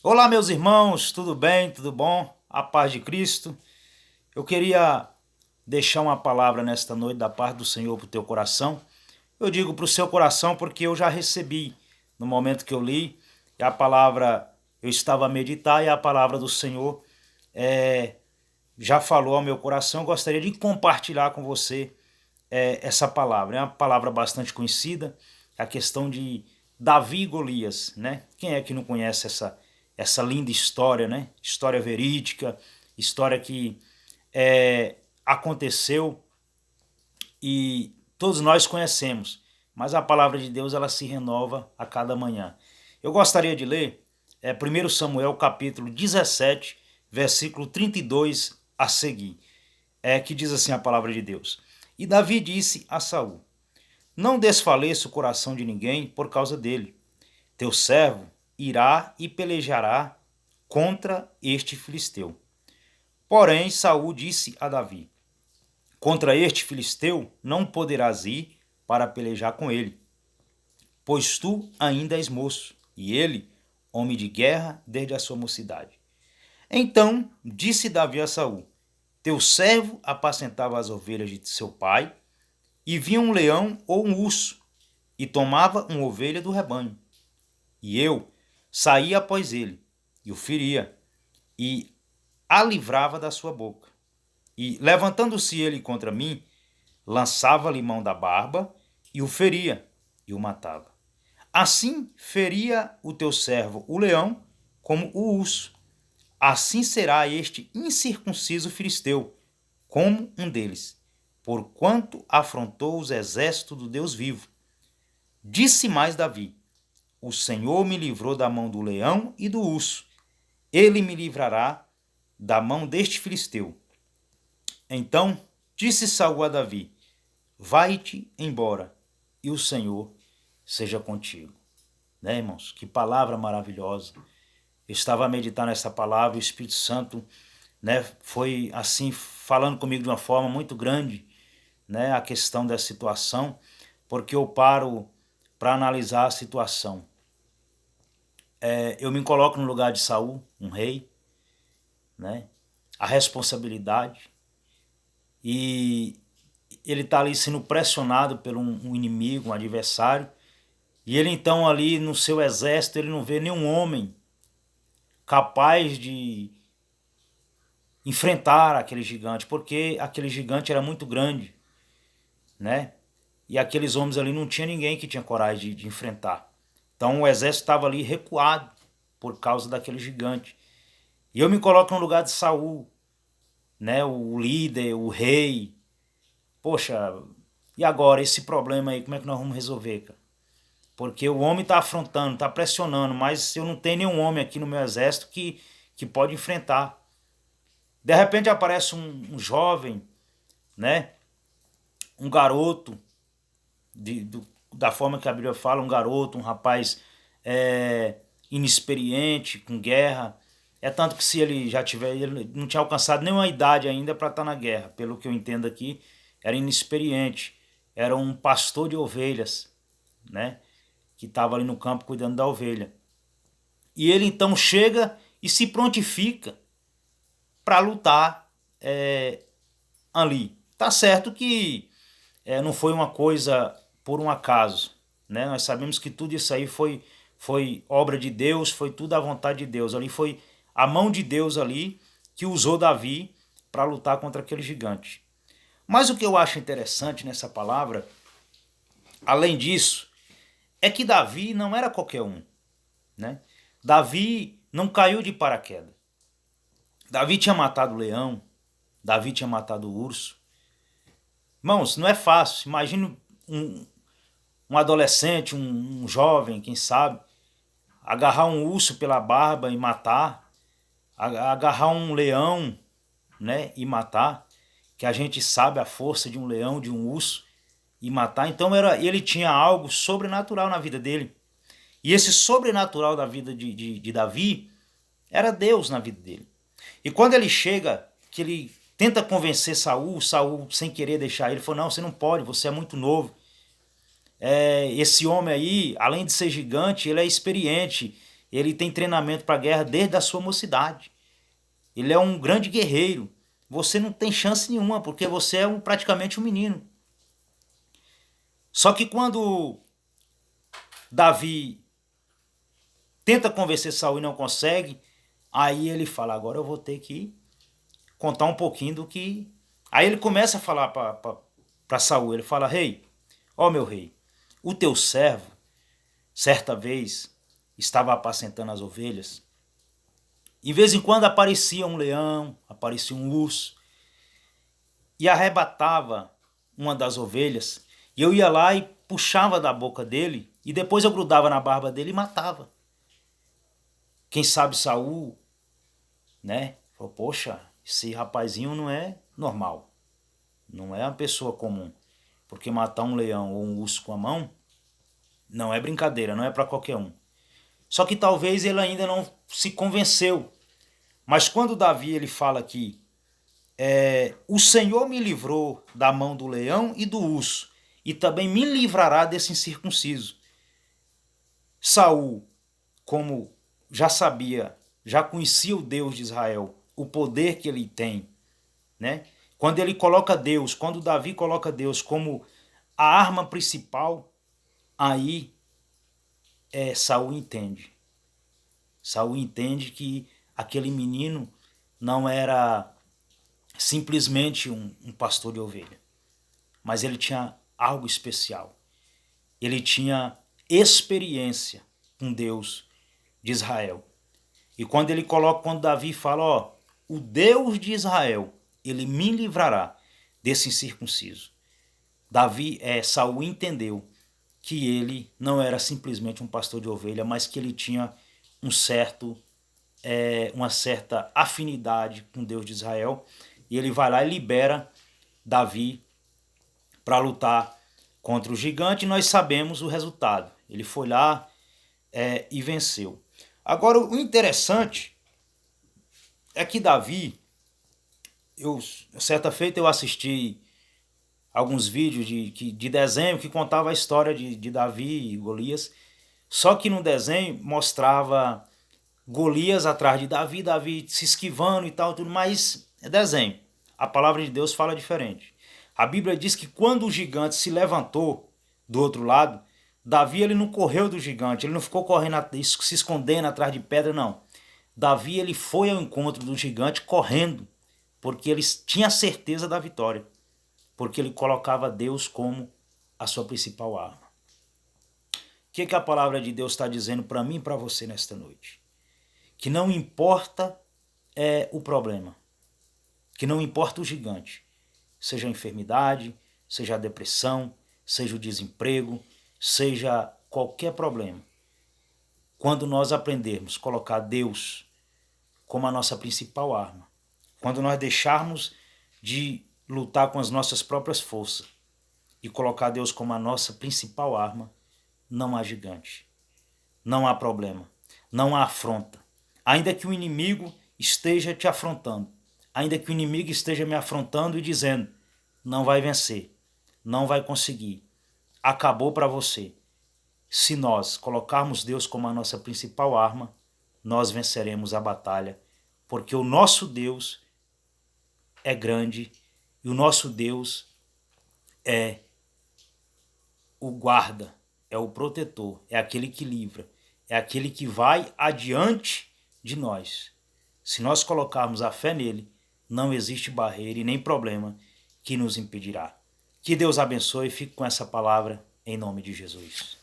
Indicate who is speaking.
Speaker 1: Olá, meus irmãos, tudo bem? Tudo bom? A paz de Cristo. Eu queria deixar uma palavra nesta noite da parte do Senhor para o teu coração. Eu digo para o seu coração porque eu já recebi no momento que eu li, e a palavra eu estava a meditar e a palavra do Senhor é, já falou ao meu coração. Eu gostaria de compartilhar com você essa palavra. É uma palavra bastante conhecida, a questão de Davi e Golias, né? Quem é que não conhece essa linda história, né? História verídica, história que aconteceu e todos nós conhecemos, mas a palavra de Deus ela se renova a cada manhã. Eu gostaria de ler 1 Samuel capítulo 17, versículo 32 a seguir, que diz assim a palavra de Deus. E Davi disse a Saul: Não desfaleça o coração de ninguém por causa dele. Teu servo irá e pelejará contra este filisteu. Porém, Saul disse a Davi: Contra este filisteu não poderás ir para pelejar com ele, pois tu ainda és moço, e ele, homem de guerra desde a sua mocidade. Então disse Davi a Saul: Teu servo apacentava as ovelhas de seu pai, e via um leão ou um urso, e tomava uma ovelha do rebanho. E eu saía após ele, e o feria, e a livrava da sua boca. E, levantando-se ele contra mim, lançava-lhe mão da barba, e o feria, e o matava. Assim feria o teu servo o leão, como o urso. Assim será este incircunciso filisteu, como um deles, porquanto afrontou os exércitos do Deus vivo. Disse mais Davi: O Senhor me livrou da mão do leão e do urso. Ele me livrará da mão deste filisteu. Então disse Saul a Davi: Vai-te embora, e o Senhor seja contigo. Né, irmãos? Que palavra maravilhosa. Eu estava a meditar nessa palavra, e o Espírito Santo, né, foi assim falando comigo de uma forma muito grande, né, a questão da situação, porque eu paro para analisar a situação. Eu me coloco no lugar de Saul, um rei, né, a responsabilidade, e ele está ali sendo pressionado por um inimigo, um adversário, e ele então ali no seu exército ele não vê nenhum homem capaz de enfrentar aquele gigante, porque aquele gigante era muito grande, né? E aqueles homens ali não tinha ninguém que tinha coragem de enfrentar. Então o exército estava ali recuado por causa daquele gigante. E eu me coloco no lugar de Saul, né? O líder, o rei. Poxa, e agora esse problema aí, como é que nós vamos resolver, cara? Porque o homem está afrontando, está pressionando, mas eu não tenho nenhum homem aqui no meu exército que pode enfrentar. De repente aparece um jovem, né? Um garoto, da forma que a Bíblia fala, um garoto, um rapaz inexperiente, com guerra. É tanto que se ele já tiver, ele não tinha alcançado nenhuma idade ainda para estar na guerra. Pelo que eu entendo aqui, era inexperiente. Era um pastor de ovelhas, né? Que estava ali no campo cuidando da ovelha. E ele então chega e se prontifica para lutar ali. Tá certo que não foi uma coisa por um acaso, né? Nós sabemos que tudo isso aí foi obra de Deus, foi tudo a vontade de Deus. Ali foi a mão de Deus ali que usou Davi para lutar contra aquele gigante. Mas o que eu acho interessante nessa palavra, além disso, é que Davi não era qualquer um, né? Davi não caiu de paraquedas. Davi tinha matado o leão, Davi tinha matado o urso. Irmãos, não é fácil. Imagina um adolescente, um jovem, quem sabe, agarrar um urso pela barba e matar, agarrar um leão, né, e matar, que a gente sabe a força de um leão, de um urso, e matar. Então ele tinha algo sobrenatural na vida dele. E esse sobrenatural da vida de Davi era Deus na vida dele. E quando ele chega, que ele tenta convencer Saul, Saul sem querer deixar ele, falou: não, você não pode, você é muito novo. Esse homem aí, além de ser gigante, ele é experiente. Ele tem treinamento para a guerra desde a sua mocidade. Ele é um grande guerreiro. Você não tem chance nenhuma, porque você é praticamente um menino. Só que quando Davi tenta convencer Saul e não consegue, aí ele fala, agora eu vou ter que contar um pouquinho do que... Aí ele começa a falar para Saul, ele fala, rei, ó meu rei, o teu servo, certa vez, estava apacentando as ovelhas. De vez em quando aparecia um leão, aparecia um urso, e arrebatava uma das ovelhas, e eu ia lá e puxava da boca dele, e depois eu grudava na barba dele e matava. Quem sabe Saul, né, falou, poxa, esse rapazinho não é normal, não é uma pessoa comum, porque matar um leão ou um urso com a mão não é brincadeira, não é para qualquer um. Só que talvez ele ainda não se convenceu. Mas quando Davi ele fala aqui, o Senhor me livrou da mão do leão e do urso, e também me livrará desse incircunciso. Saul, como já sabia, já conhecia o Deus de Israel, o poder que ele tem, né? Quando ele coloca Deus, quando Davi coloca Deus como a arma principal, aí Saul entende. Saul entende que aquele menino não era simplesmente um pastor de ovelha, mas ele tinha algo especial. Ele tinha experiência com Deus de Israel. E quando Davi fala, ó, o Deus de Israel, ele me livrará desse incircunciso. Saul entendeu que ele não era simplesmente um pastor de ovelha, mas que ele tinha uma certa afinidade com Deus de Israel. E ele vai lá e libera Davi para lutar contra o gigante, e nós sabemos o resultado. Ele foi lá e venceu. Agora, o interessante é que Davi, certa feita eu assisti alguns vídeos de desenho que contava a história de Davi e Golias, só que no desenho mostrava Golias atrás de Davi, Davi se esquivando e tal, tudo, mas é desenho. A palavra de Deus fala diferente. A Bíblia diz que quando o gigante se levantou do outro lado, Davi ele não correu do gigante, ele não ficou correndo, se escondendo atrás de pedra, não. Davi ele foi ao encontro do gigante correndo, porque ele tinha certeza da vitória, porque ele colocava Deus como a sua principal arma. O que a palavra de Deus está dizendo para mim e para você nesta noite? Que não importa o problema, que não importa o gigante, seja a enfermidade, seja a depressão, seja o desemprego, seja qualquer problema. Quando nós aprendermos a colocar Deus como a nossa principal arma, quando nós deixarmos de lutar com as nossas próprias forças e colocar Deus como a nossa principal arma, não há gigante, não há problema, não há afronta. Ainda que o inimigo esteja te afrontando, ainda que o inimigo esteja me afrontando e dizendo, não vai vencer, não vai conseguir, acabou para você. Se nós colocarmos Deus como a nossa principal arma, nós venceremos a batalha, porque o nosso Deus é grande e o nosso Deus é o guarda, é o protetor, é aquele que livra, é aquele que vai adiante de nós. Se nós colocarmos a fé nele, não existe barreira e nem problema que nos impedirá. Que Deus abençoe e fique com essa palavra em nome de Jesus.